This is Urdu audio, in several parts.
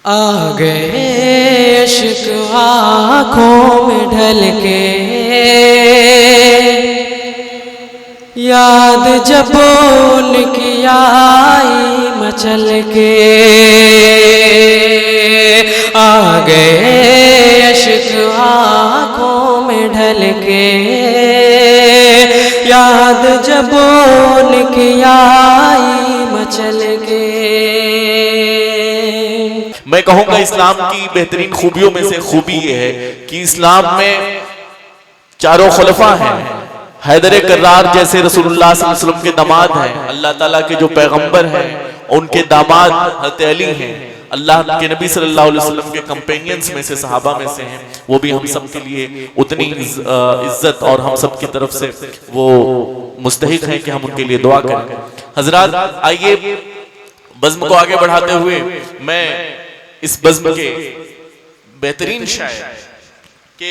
آ گئے عشق آنکھوں میں ڈھل کے، یاد جب ان کی آئی مچل کے، آ گئے عشق آنکھوں میں ڈھل کے، یاد جب ان کی آئی مچل کے۔ میں کہوں گا اسلام کی بہترین خوبیوں میں سے خوبی یہ ہے کہ اسلام میں چاروں خلفاء ہیں، حیدر کرار جیسے رسول اللہ صلی اللہ علیہ وسلم کے داماد ہیں، اللہ تعالیٰ کے جو پیغمبر ہیں ان کے داماد حضرت علی ہیں، اللہ کے نبی صلی اللہ علیہ وسلم کے کمپینینز میں سے، صحابہ میں سے ہیں، وہ بھی ہم سب کے لیے اتنی عزت اور ہم سب کی طرف سے وہ مستحق ہیں کہ ہم ان کے لیے دعا کریں۔ حضرات آئیے بزم کو آگے بڑھاتے ہوئے میں اس بزم کے بہترین شاعر کہ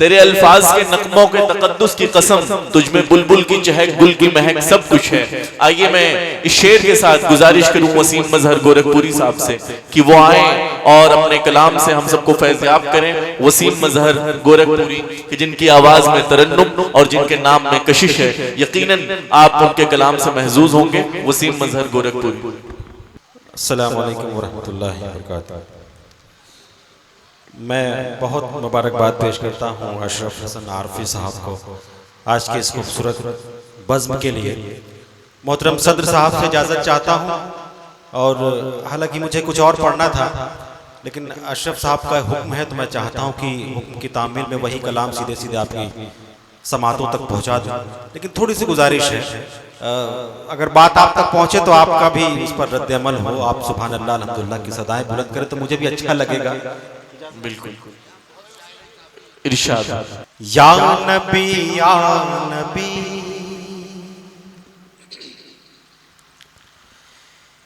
تیرے الفاظ کے نغموں کے تقدس کی قسم، تجھ میں بلبل کی چہک گل کی مہک سب کچھ ہے۔ آئیے میں اس شعر کے ساتھ گزارش کروں وسیم مظہر گورکھپوری صاحب سے کہ وہ آئیں اور اپنے کلام سے ہم سب کو فیض یاب کریں۔ وسیم مظہر گورکھپوری کہ جن کی آواز میں ترنم اور جن کے نام میں کشش ہے، یقیناً آپ ان کے کلام سے محظوظ ہوں گے۔ وسیم مظہر گورکھپوری۔ السلام علیکم ورحمۃ اللہ وبرکاتہ۔ میں بہت مبارکباد پیش کرتا ہوں اشرف حسن عارفی صاحب کو آج کے اس خوبصورت بزم کے لیے۔ محترم صدر صاحب سے اجازت چاہتا ہوں، اور حالانکہ مجھے کچھ اور پڑھنا تھا لیکن اشرف صاحب کا حکم ہے تو میں چاہتا ہوں کہ حکم کی تعمیل میں وہی کلام سیدھے سیدھے آپ کی سماعتوں تک پہنچا دوں، لیکن تھوڑی سی گزارش ہے، اگر بات آپ تک پہنچے تو آپ کا بھی اس پر رد عمل ہو، آپ سبحان اللہ الحمدللہ کی صدائیں بلند کریں تو مجھے بھی اچھا لگے گا۔ بالکل ارشاد۔ یا نبی یا نبی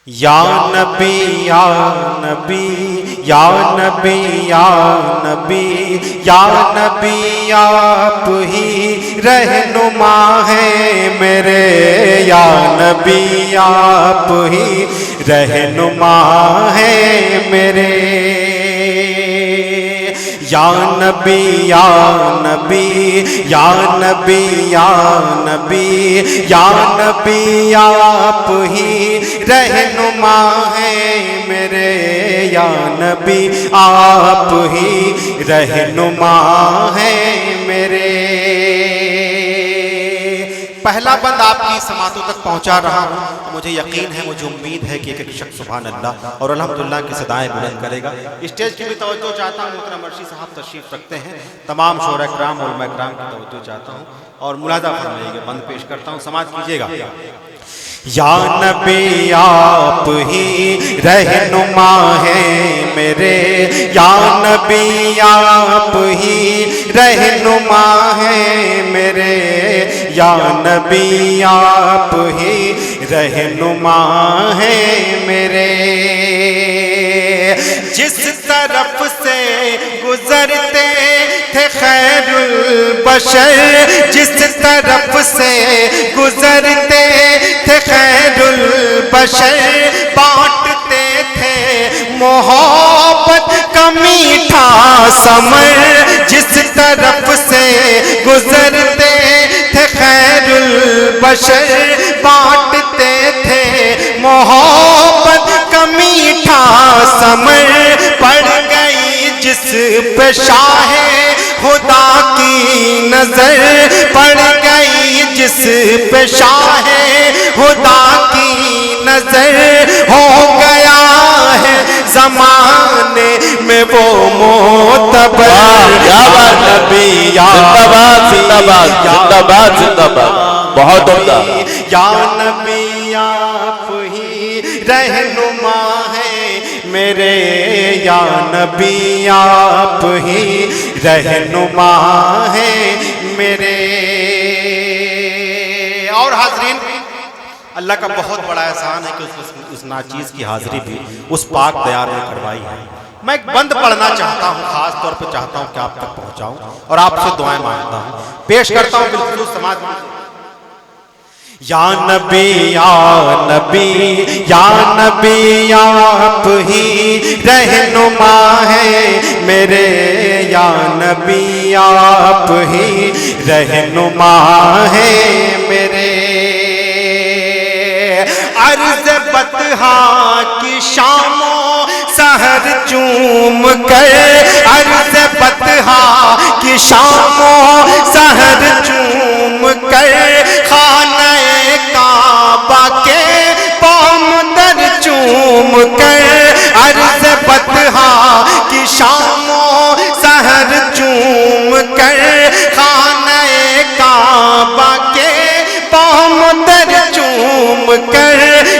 یا نبی یا نبی یا نبی یا نبی یا نبی آپ ہی رہنما ہیں میرے، یا نبی آپ ہی رہنما ہیں میرے، یا نبی یا نبی یا نبی یا نبی یا نبی آپ ہی رہنما ہیں میرے، یا نبی آپ ہی رہنما ہیں میرے۔ پہلا بند آپ کی سماعتوں تک پہنچا رہا ہوں، مجھے یقین ہے، مجھے امید ہے کہ ایک شخص سبحان اللہ اور الحمدللہ کی صدائیں بلند کرے گا۔ اسٹیج کی بھی توجہ چاہتا ہوں، محترم مرشی صاحب تشریف رکھتے ہیں، تمام شعراء کرام علماء کرام کی توجہ چاہتا ہوں اور ملاحظہ فرمائیے گا، بند پیش کرتا ہوں، سماعت کیجیے گا۔ یا نبی آپ ہی رہنما ہیں میرے، یا نبی آپ ہی رہنما ہیں میرے، یا نبی آپ ہی رہنما ہیں میرے، جس طرف سے گزرتے تھے خیر البشر، جس طرف سے گزرتے تھے خیر البشر، بانٹتے تھے محبت کا میٹھا ثمر، جس طرف سے گزرتے تھے خیر البشر، بانٹتے تھے محبت کا میٹھا ثمر، پڑ گئی جس پہ شاہ خدا کی نظر، پڑ گئی جس پہ شاہ خدا کی نظر، ہو گیا ہے زمانے میں وہ معتبر، یا نبی یا زندہ باد زندہ باد زندہ باد، بہت عمدہ۔ یا نبی آپ ہی رہنما ہیں میرے، یا نبی آپ ہی رہنما ہیں میرے۔ اور حاضرین، اللہ کا بہت بڑا احسان ہے کہ اس ناچیز کی حاضری بھی اس پاک دیار نے کروائی ہے۔ میں ایک بند پڑھنا چاہتا ہوں، خاص طور پر چاہتا ہوں کہ آپ تک پہنچاؤں اور آپ سے دعائیں مانگتا ہوں، پیش کرتا ہوں بالخصوص سماعت۔ یا نبی یا نبی آپ ہی رہنما ہے میرے، یا نبی آپ ہی رہنما ہے میرے، عرض بطحا کی شاموں سحر چوم کر، عرض بطحا کی شاموں سحر چوم کر، خانہ کعبہ کے پاؤں در چوم کر، عرض بطحا کی شاموں سحر چوم کر، خانہ کعبہ کے پاؤں در چوم کر،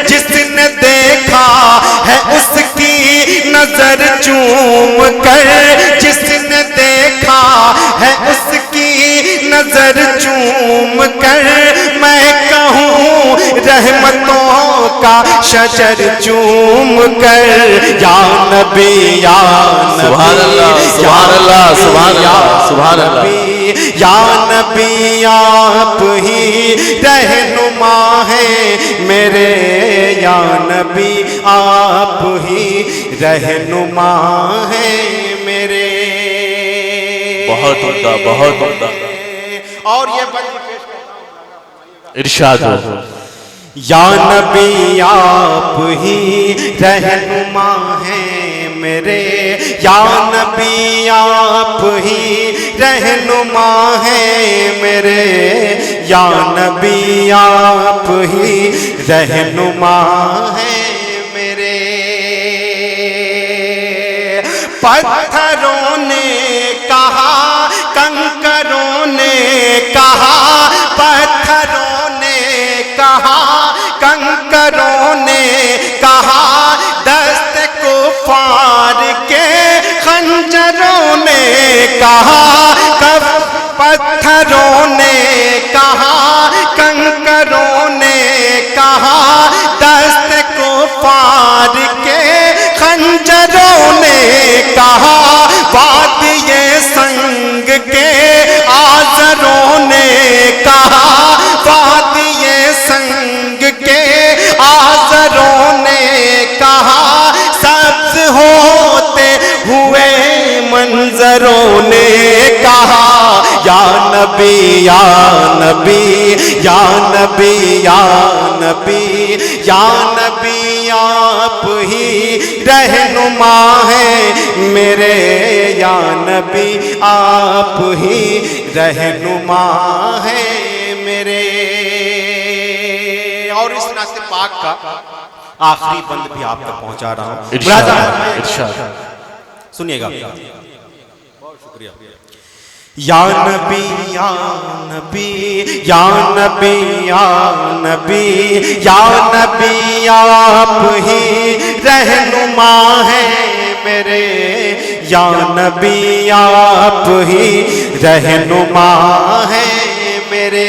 جس نے دیکھا ہے اس کی نظر چوم کر، جس نے دیکھا ہے اس کی نظر چوم کر، میں کہوں رحمتوں کا شجر چوم کر، یا نبی یا سبحان اللہ سبحان اللہ سبحان اللہ سبحان اللہ، یا نبی آپ ہی رہنما ہے میرے، یا نبی آپ ہی رہنما ہے میرے۔ بہت عمدہ بہت عمدہ، اور یہ بند پیش کرتا ہوں، ارشاد ہو۔ یا نبی آپ ہی رہنما ہے میرے، یا نبی آپ ہی رہنما ہے میرے، یا نبی آپ ہی رہنما ہے میرے۔ پتھروں نے کہا، کنکروں نے کہا، پتھروں نے کہا، کنکروں نے کہا، دست کفار کے خنجروں نے کہا، پتھروں نے کہا، کنکروں نے کہا، دست کفار کے خنجروں نے کہا، وادی سنگ کے آزروں نے کہا، وادی سنگ کے آزروں نے کہا، سبز ہوتے ہوئے منظروں نے کہا، یا نبی یا نبی یا نبی یا نبی یا نبی آپ ہی رہنما ہے میرے، یا نبی آپ ہی رہنما ہے میرے۔ اور اس نعت پاک کا آخری بند بھی آپ تک پہنچا رہا ہوں، ارشاد سنیے گا۔ بہت شکریہ۔ یا نبی یا نبی یا نبی یا نبی یا نبی آپ ہی رہنما ہے میرے، یا نبی آپ ہی رہنما ہے میرے۔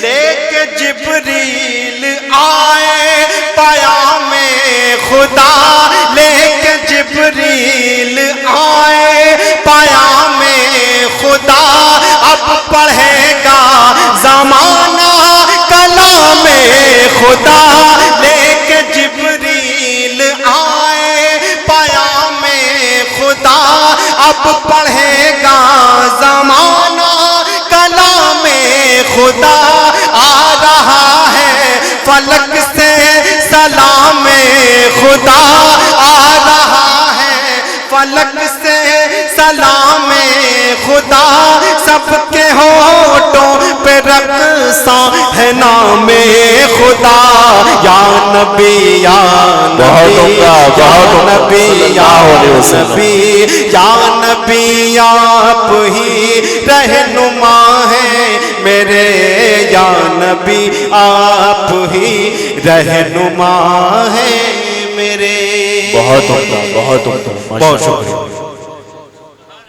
لے کے جبریل آئے پیام خدا، لے کے جبریل آئے پیام خدا، اب پڑھے گا زمانہ کلام خدا، لے کے جبریل آئے پیام خدا، اب پڑھے گا زمانہ کلام خدا، آ رہا ہے فلک سے سلام خدا، آ رہا ہے فلک سے سلام خدا، سب کے ہونٹوں پہ رقصاں ہے نام خدا، یا نبی یا نبی یا نبی یا نبی یا نبی آپ ہی رہنما ہے میرے، یا نبی آپ ہی رہنما ہے میرے۔ بہت عمدہ بہت عمدہ، بہت شکریہ۔